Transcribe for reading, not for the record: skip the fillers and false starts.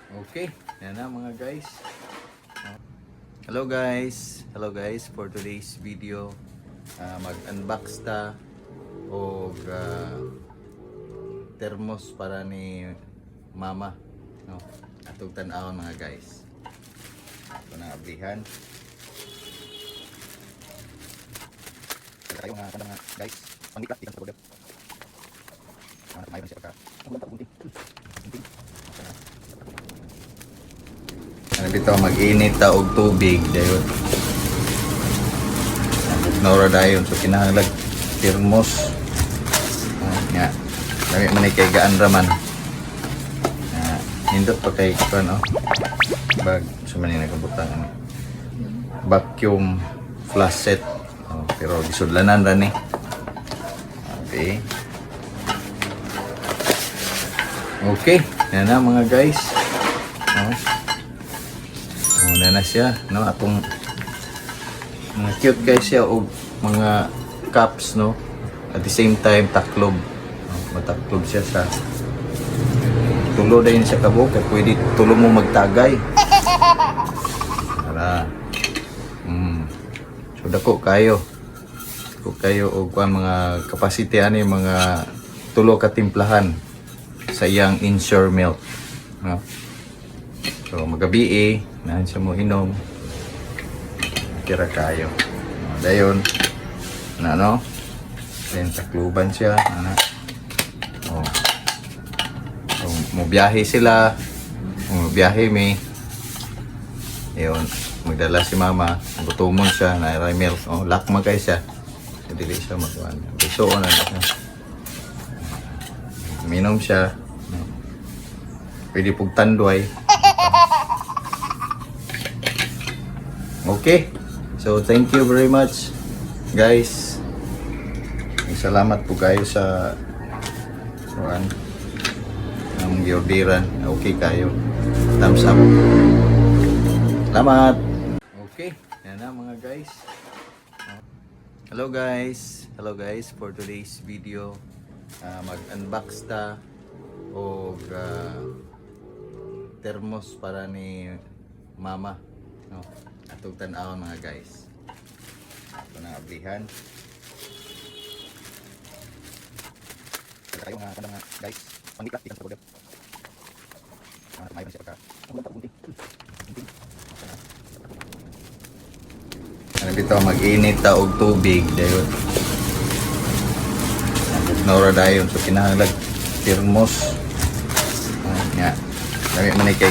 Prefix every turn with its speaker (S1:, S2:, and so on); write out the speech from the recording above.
S1: Okay, yan na mga guys. Hello guys. Hello guys for today's video. Mag-unbox ta og thermos para ni mama, no. Atong tan-awon mga guys. Ito na ablihan. Kayo mga guys, pangiklat ikan sa border. May siya ka. Dito mag-init ta og tubig dayon. Nora dayon so kinahanglan thermos. Nya. Lami man kay gaan raman. Nindot pa kay kuno. Bag sumani nagabutang vacuum faucet. Pero gisudlanan ra ni. Okay. Okay, yan na mga guys. Muna na siya, no? Atong mga cute guys siya o mga cups, no? At the same time taklob. Mataklob siya sa tulo din siya kabuk kaya pwede tulo mo magtagay. Para so dako kayo. Dako kayo og mga capacity ani mga tulo ka timplahan sa iyang insure milk, no? So magabi nahan siya mo inom kira kayo dayon na, no? Then takluban siya ana. So mo biyahe sila, mo biyahe mi yun, magdala si mama, gutumon siya na milk, lakma kay siya so dili siya magkuhan so na siya minom siya, pwede pug tanduay. Okay, so thank you very much guys. Salamat po kayo sa kuan ng giordiran. Okay kayo, thumbs up. Salamat. Okay, yan na mga guys. Hello guys for today's video. Mag-unbox ta og thermos para ni mama, no? Atong tan-awon mga guys. Ito na ablihan. Kayo mga guys, pangiklat ikan sa border. May siya ka. Dito mag-init ta og tubig dayon. Nora dayon so kinahanglan thermos. Nya. Lami man kay